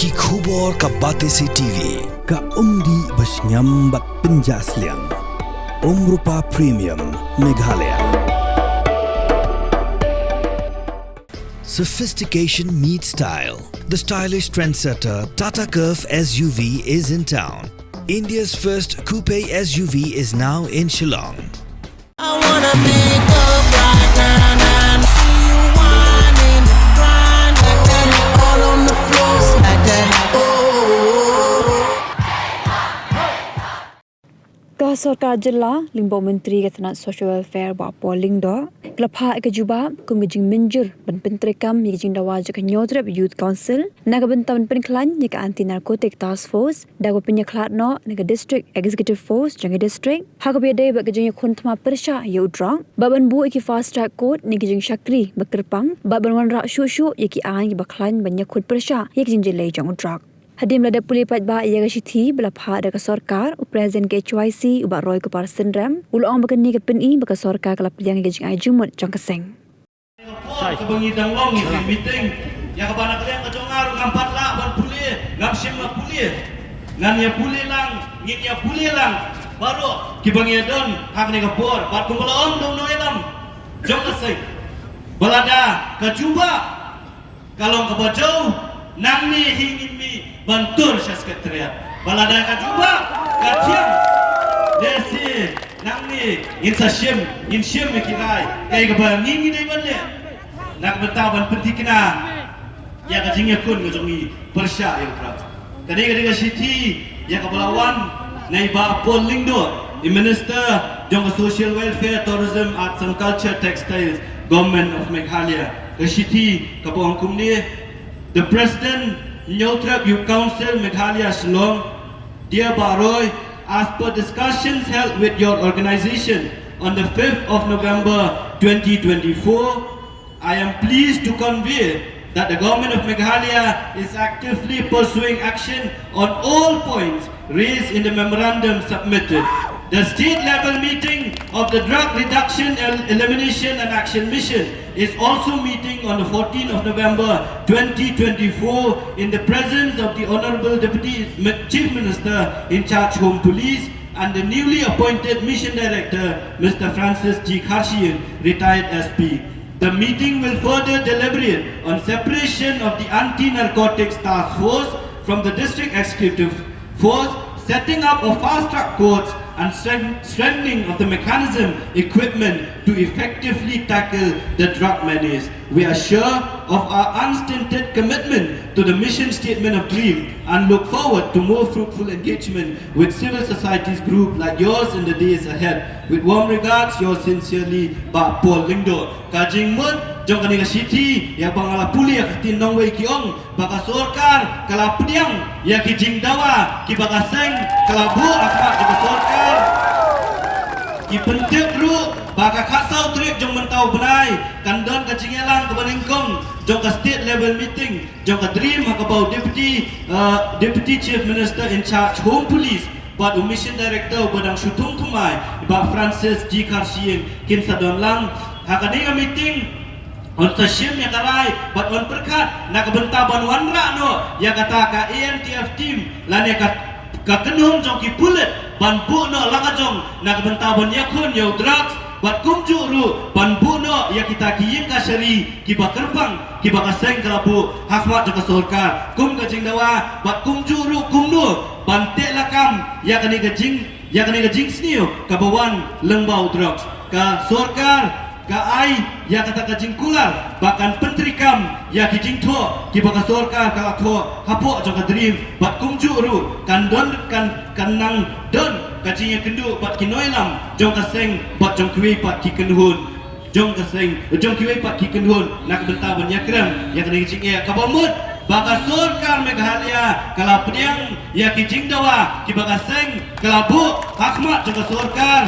ki khubor ka batesi TV ka umdi basnyambat penjaslian Umrupa Premium Meghalaya. Sophistication meets style. The stylish trendsetter Tata Curve SUV is in town. India's first coupe SUV is now in Shillong. I wanna make up right now, see you whining, grinding, all on the floor like that. Ka Sorkar Jilla, Limbo Menteri Ketenangan Social Welfare Bapa Lingdo, Kelapa ke Jubab, kum gejing minjur ban pentrekam ye Jingdawa je Nyotrep Youth Council, naga bentawan penklan ye anti narcotic task force, dago penyeklat no naga district executive force jange district, hakabiade bak gejing khun thma persha ye udrong, baban bu iki fast track court ni gejing syakri bekerpang, baban wan rak shu ye ki ang baklan banyak khun persha ye gejing jelai jang udrak. Hadim lada Pule Paidbah ia gasithi belapha ada ke Sorkar present ke HYC ubak roy ke par sendram ulong bakani ke peni baka Sorkar kelap yang gejing ai jumut jang keseng. Kebangi danglong ni meeting ya kabana kalian kejongar ngampat lah ban Pule ngam sim Pule ngan ya Pule lang ngin ya Pule lang baru kebangi don hak ni kapor bat kumpul om dong no elam jang keseng balada ke Jubab kalong ke bajau nang ni hingin mi bantur sekretariat balada ka juga ka tiang desi nang ni in sim me kirai kai ka ban ni dei balle nak betaban pentikna ya ka jingya kun ka jongi persya ya kra kadai ka siti ya ka balawan nai ba pol lingdo the minister jong social welfare tourism arts and culture textiles government of Meghalaya ka siti ka bong kumni the President Nyotrep Youth Council Meghalaya Shillong, dear Baroy, as per discussions held with your organization on the 5th of November 2024, I am pleased to convey that the government of Meghalaya is actively pursuing action on all points raised in the memorandum submitted. The state-level meeting of the Drug Reduction, Elimination and Action Mission is also meeting on the 14th of November 2024 in the presence of the Honorable Deputy Chief Minister in charge Home Police and the newly appointed Mission Director, Mr. Francis G. Karshian, retired SP. The meeting will further deliberate on separation of the Anti-Narcotics Task Force from the District Executive Force, setting up of fast-track courts and strengthening of the mechanism equipment to effectively tackle the drug menace. We are sure of our unstinted commitment to the mission statement of DREAM and look forward to more fruitful engagement with civil societies group like yours in the days ahead. With warm regards, yours sincerely, Pak Paul Lingdo. Kajing mut, jong kani City, ya bangala Pule ya tinong wei kiong, baka Sorkar, kala Pediang, ya ki Jingdawa, ki baka Seng, kala Bu akmak ki Sorkar. Ki pentek ru, baka kasau trip jong mentau benai, kandon ke Cingelang ke Baningkong, jong ke state level meeting, jong ke DREAM hakabau deputy chief minister in charge Home Police. Buat Mission Director Badang Syutung Tumai, Pak Francis G. Karshian, Kim Sadon Lang, hakadinga meeting on session ya karai, buat on perkat, nak bentaban wanra no, ya kata ka ANTF team, lani ka kenun jong ki Pule, ban bu no laka jong, nak bentaban yakun yo drugs, buat kumju ru, ban bu no ya kita kiyim ka syari, ki bakerpang, ki bakaseng kalabu, hakmat jong ka Sorkar, kum ka Jingdawa, buat kumju ru kumnu, bantek lakam ya kani gejing sniu kabawan lengbau drugs ka Sorkar ka ai ya kata gejing kular bahkan pentrikam ya gejing tho ki baka Sorkar ka tho hapok jong ka DREAM bat kumju ru kan don kan nang don gejing kendu bat kinoilam jong ka seng bat jong kui pat ki kenhun jong ka seng jong kui pat ki kenhun nak bentaban ya krem ya kani gejing ya kabamut baka Sorkar Meghalaya kala Pediang ya ki Jingdawa ki baka Seng kala Bu hakmat jong ka Sorkar